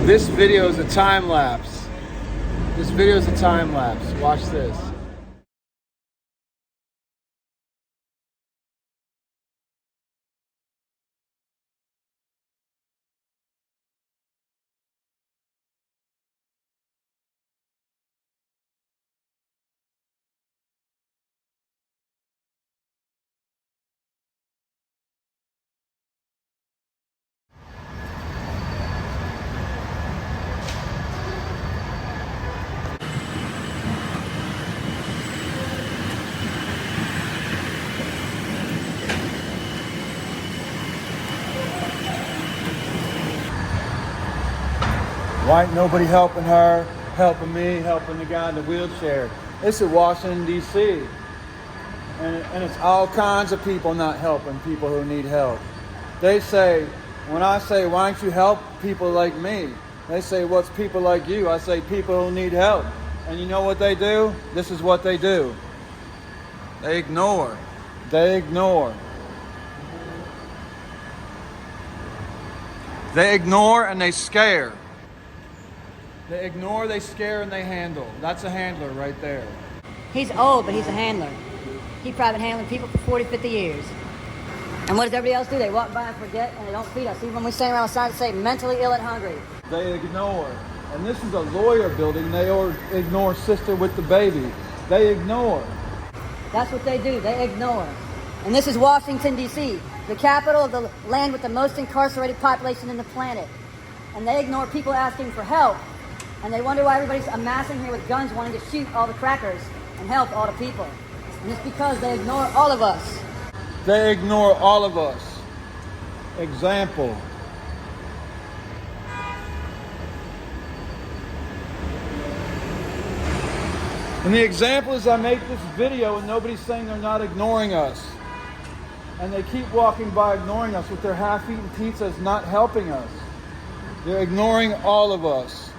This video is a time lapse. This video is a time lapse. Watch this. Why ain't nobody helping her, helping me, helping the guy in the wheelchair? It's in Washington D.C. And it's all kinds of people not helping people who need help. They say, when I say, why don't you help people like me? They say, what's people like you? I say, people who need help. And you know what they do? This is what they do. They ignore. They ignore. They ignore and they scare. They ignore, they scare, and they handle. That's a handler right there. He's old, but he's a handler. He private handling people for 40, 50 years. And what does everybody else do? They walk by and forget, and they don't feed us. Even when we stand around outside and say, mentally ill and hungry. They ignore. And this is a lawyer building. They ignore sister with the baby. They ignore. That's what they do. They ignore. And this is Washington, D.C., the capital of the land with the most incarcerated population in the planet. And they ignore people asking for help. And they wonder why everybody's amassing here with guns wanting to shoot all the crackers and help all the people. And it's because they ignore all of us. They ignore all of us. Example. And the example is I make this video and nobody's saying they're not ignoring us. And they keep walking by ignoring us with their half-eaten pizzas not helping us. They're ignoring all of us.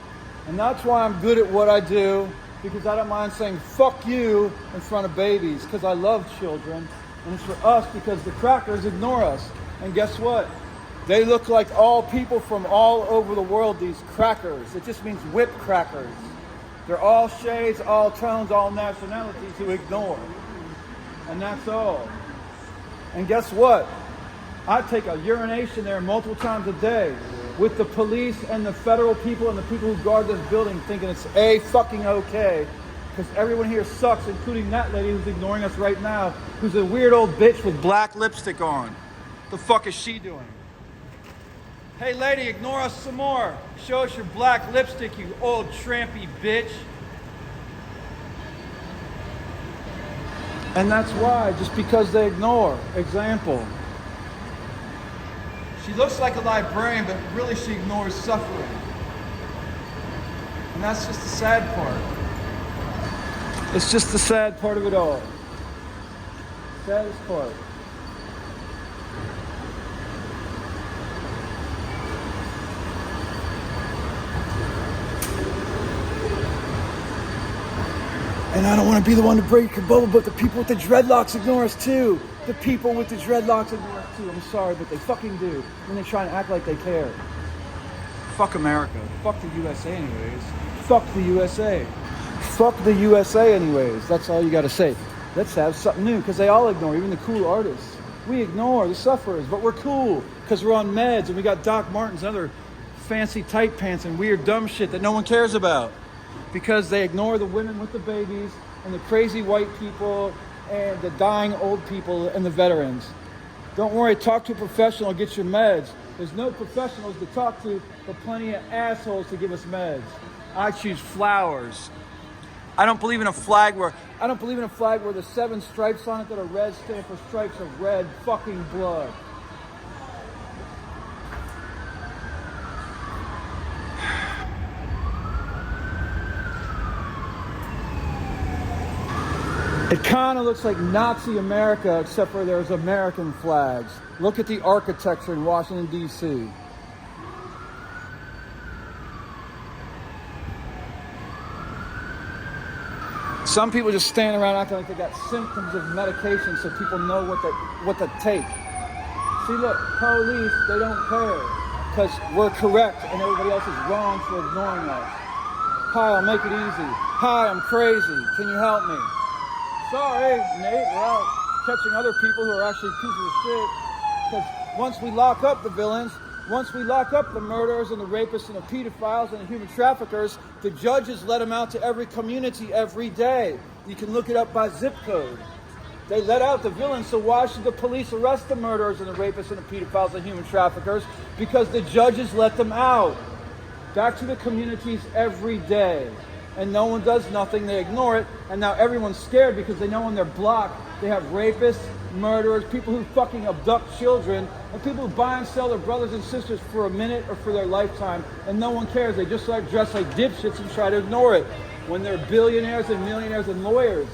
And that's why I'm good at what I do, because I don't mind saying fuck you in front of babies, because I love children. And it's for us because the crackers ignore us. And guess what? They look like all people from all over the world, these crackers. It just means whipped crackers. They're all shades, all tones, all nationalities who ignore. And that's all. And guess what? I take a urination there multiple times a day with the police and the federal people and the people who guard this building thinking it's fucking okay. Because everyone here sucks, including that lady who's ignoring us right now, who's a weird old bitch with black lipstick on. The fuck is she doing? Hey lady, ignore us some more. Show us your black lipstick, you old trampy bitch. And that's why, just because they ignore. Example. She looks like a librarian, but really she ignores suffering. And that's just the sad part. It's just the sad part of it all. Saddest part. And I don't want to be the one to break your bubble, but the people with the dreadlocks ignore us too. The people with the dreadlocks ignore us too. I'm sorry, but they fucking do. When they try and act like they care. Fuck America. Fuck the USA anyways. Fuck the USA. Fuck the USA anyways. That's all you gotta say. Let's have something new, because they all ignore, even the cool artists. We ignore the sufferers, but we're cool, because we're on meds, and we got Doc Martens and other fancy tight pants and weird dumb shit that no one cares about. Because they ignore the women with the babies, and the crazy white people, and the dying old people, and the veterans. Don't worry, talk to a professional, get your meds. There's no professionals to talk to, but plenty of assholes to give us meds. I choose flowers. I don't believe in a flag where the 7 stripes on it that are red stand for stripes of red fucking blood. It kind of looks like Nazi America, except for there's American flags. Look at the architecture in Washington, D.C. Some people just stand around acting like they got symptoms of medication so people know what to take. See, look, police, they don't care. because we're correct and everybody else is wrong for ignoring us. Hi, I'll make it easy. Hi, I'm crazy. Can you help me? Sorry, Nate, we're out catching other people who are actually pieces of shit. Because once we lock up the villains, once we lock up the murderers and the rapists and the pedophiles and the human traffickers, the judges let them out to every community every day. You can look it up by zip code. They let out the villains, so why should the police arrest the murderers and the rapists and the pedophiles and human traffickers? Because the judges let them out. Back to the communities every day. And no one does nothing, they ignore it, and now everyone's scared because they know on their block they have rapists, murderers, people who fucking abduct children, and people who buy and sell their brothers and sisters for a minute or for their lifetime, and no one cares. They just like dress like dipshits and try to ignore it when they're billionaires and millionaires and lawyers.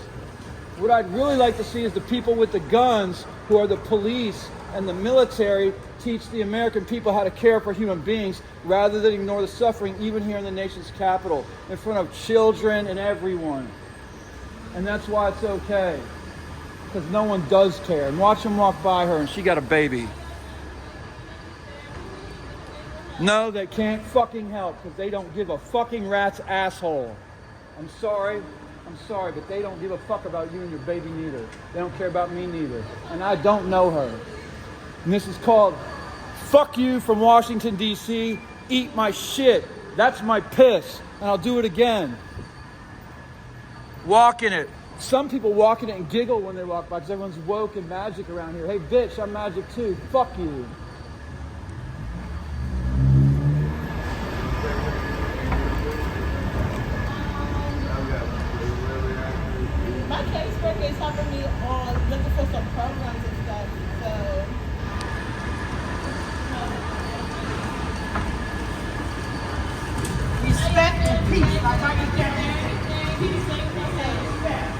What I'd really like to see is the people with the guns, who are the police and the military, teach the American people how to care for human beings rather than ignore the suffering, even here in the nation's capital, in front of children and everyone. And that's why it's okay, because no one does care. And watch them walk by her and she got a baby. No, they can't fucking help because they don't give a fucking rat's asshole. I'm sorry, but they don't give a fuck about you and your baby neither. They don't care about me neither. And I don't know her. And this is called Fuck You from Washington, D.C. Eat my shit. That's my piss. And I'll do it again. Walk in it. Some people walk in it and giggle when they walk by because everyone's woke and magic around here. Hey, bitch, I'm magic too. Fuck you. My caseworker is helping me on looking for some programs and stuff, so. Respect and peace, like I just said. Peace and respect.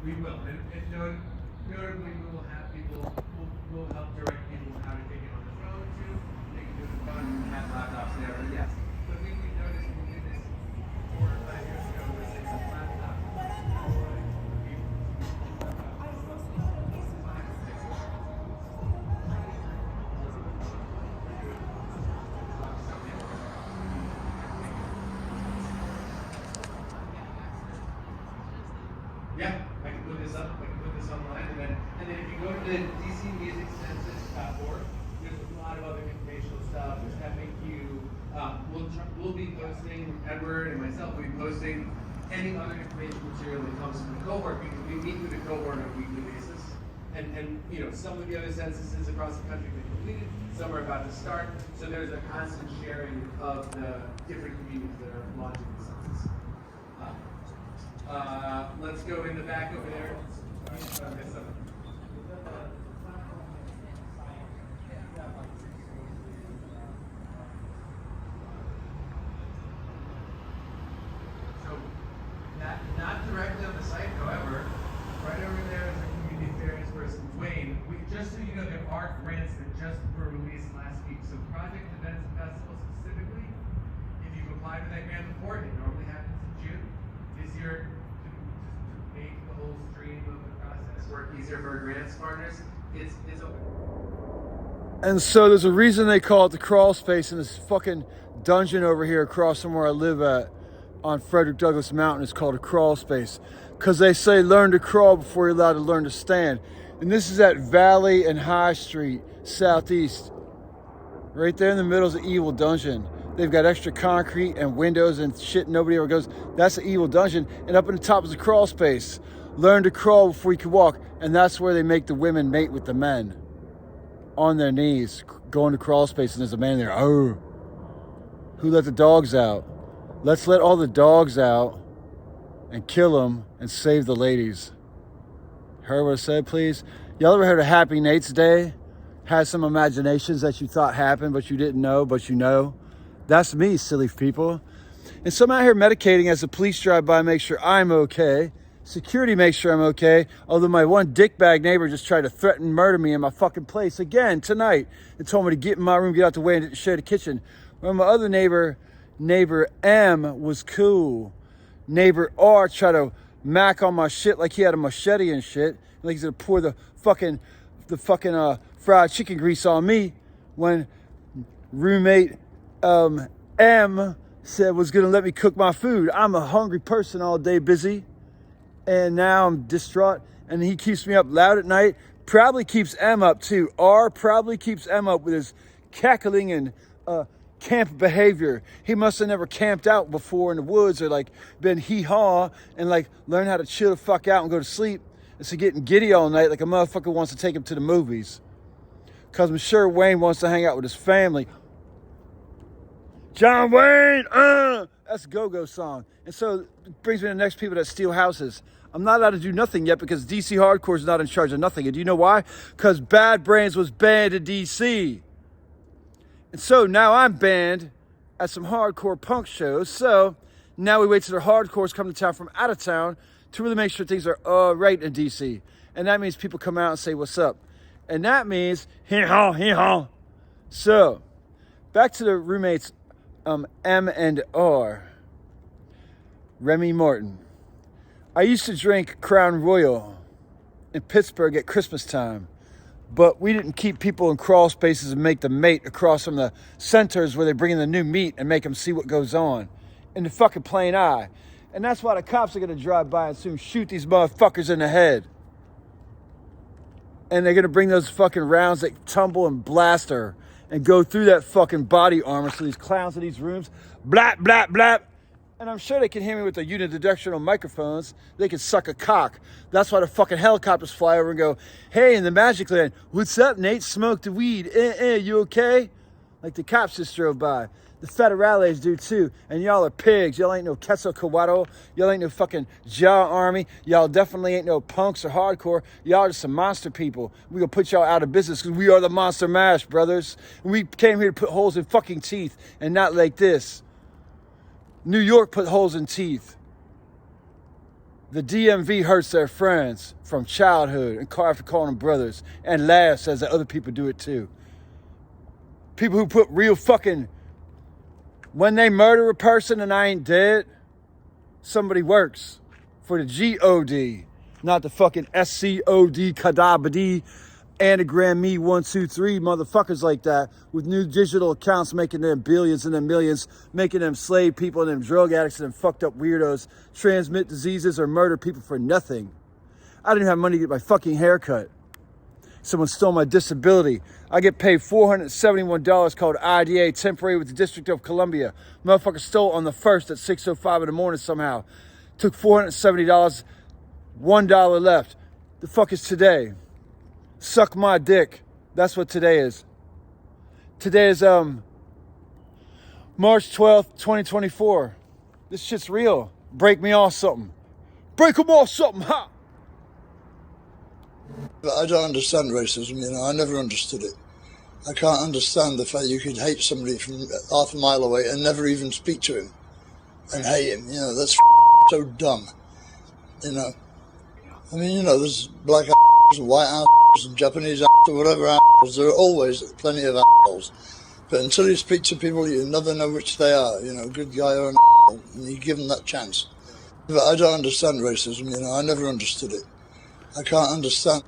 We will, and notably we will have people, we'll help direct people on how to take it on the phone too. They can do the phone and have laptops there, but yes. The thing we noticed when we did this 4 or 5 years ago was it's a laptop. Yeah, I can put this up, I can put this online, and then if you go to the dcmusiccensus.org, there's a lot of other informational stuff, there's FAQ, we'll be posting, Edward and myself will be posting any other information material that comes from the cohort, because we meet with the cohort on a weekly basis, and you know, some of the other censuses across the country have been completed, some are about to start, so there's a constant sharing of the different communities that are launching the census. Let's go in the back over there. So, not directly on the site, however, right over there is a community affairs person, Wayne. Just so you know, there are grants that just were released last week. So project events and festivals specifically, if you've applied for that grant before, it normally happens in June. This year, to make the whole stream of the process work easier for our grants partners, it's a... And so there's a reason they call it the crawl space in this fucking dungeon over here across from where I live at on Frederick Douglass Mountain. It's called a crawl space because they say learn to crawl before you're allowed to learn to stand. And this is at Valley and High Street, Southeast. Right there in the middle is an evil dungeon. They've got extra concrete and windows and shit nobody ever goes. That's the evil dungeon. And up in the top is a crawl space. Learn to crawl before you can walk. And that's where they make the women mate with the men. On their knees, going to crawl space, and there's a man there. Oh, who let the dogs out? Let's let all the dogs out and kill them and save the ladies. Heard what I said, please? Y'all ever heard of Happy Nate's Day? had some imaginations that you thought happened, but you didn't know, but you know. That's me, silly people. And so I'm out here medicating as the police drive by, make sure I'm okay. Security makes sure I'm okay. Although my one dickbag neighbor just tried to threaten murder me in my fucking place again tonight and told me to get in my room, get out the way, and share the kitchen. Well, my other neighbor M, was cool. Neighbor R tried to mac on my shit like he had a machete and shit. Like he's gonna pour the fucking fried chicken grease on me when roommate M said was gonna let me cook my food. I'm a hungry person all day, busy, and now I'm distraught. And he keeps me up loud at night. Probably keeps M up too. R probably keeps M up with his cackling and camp behavior. He must have never camped out before in the woods or like been hee-haw and like learn how to chill the fuck out and go to sleep. Instead of getting giddy all night like a motherfucker wants to take him to the movies. Cause I'm sure Wayne wants to hang out with his family. John Wayne, that's a go-go song. And so it brings me to the next people that steal houses. I'm not allowed to do nothing yet because DC Hardcore is not in charge of nothing. And do you know why? Because Bad Brains was banned in DC. And so now I'm banned at some hardcore punk shows. So now we wait till the hardcores come to town from out of town to really make sure things are all right in DC. And that means people come out and say, what's up? And that means, hee-haw, hee-haw. So, back to the roommates, M and R. Remy Martin. I used to drink Crown Royal in Pittsburgh at Christmas time, but we didn't keep people in crawl spaces and make them mate across from the centers where they bring in the new meat and make them see what goes on in the fucking plain eye. And that's why the cops are going to drive by and soon shoot these motherfuckers in the head. And they're going to bring those fucking rounds that tumble and blast her and go through that fucking body armor so these clowns in these rooms, blap, blap, blap. And I'm sure they can hear me with the unidirectional microphones. They can suck a cock. That's why the fucking helicopters fly over and go, hey, in the Magic Land, what's up, Nate? Smoke the weed. You okay? Like the cops just drove by. The federales do too. And y'all are pigs. Y'all ain't no Quetzalcoatl. Y'all ain't no fucking Jaw Army. Y'all definitely ain't no punks or hardcore. Y'all just some monster people. We gonna put y'all out of business because we are the Monster Mash, brothers. And we came here to put holes in fucking teeth and not like this. New York put holes in teeth. The DMV hurts their friends from childhood and after calling them brothers and laughs as the other people do it too. People who put real fucking, when they murder a person and I ain't dead, somebody works for the GOD, not the fucking SCOD, Kadabadi, anagram me 123 motherfuckers like that with new digital accounts making them billions and then millions, making them slave people and them drug addicts and them fucked up weirdos transmit diseases or murder people for nothing. I didn't have money to get my fucking haircut. Someone stole my disability. I get paid $471 called IDA, temporary with the District of Columbia. Motherfucker stole on the 1st at 6:05 in the morning somehow. Took $470, $1 left. The fuck is today? Suck my dick. That's what today is. Today is March 12th, 2024. This shit's real. Break me off something. Break them off something, ha! I don't understand racism, I never understood it. I can't understand the fact you could hate somebody from half a mile away and never even speak to him and hate him, that's so dumb, there's black and white and Japanese or whatever there are always plenty of assholes. But until you speak to people, you never know which they are, good guy or an and you give them that chance. But I don't understand racism, I never understood it. I can't understand.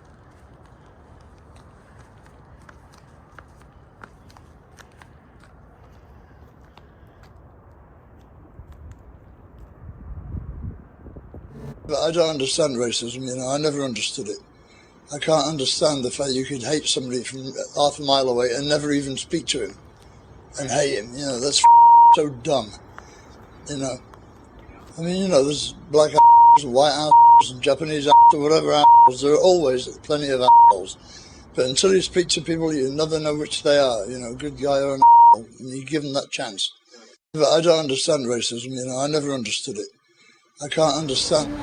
But I don't understand racism, I never understood it. I can't understand the fact you could hate somebody from half a mile away and never even speak to him and hate him, that's so dumb, there's black and white and Japanese or whatever there are always plenty of assholes. But until you speak to people, you never know which they are, good guy or an and you give them that chance. But I don't understand racism, I never understood it. I can't understand.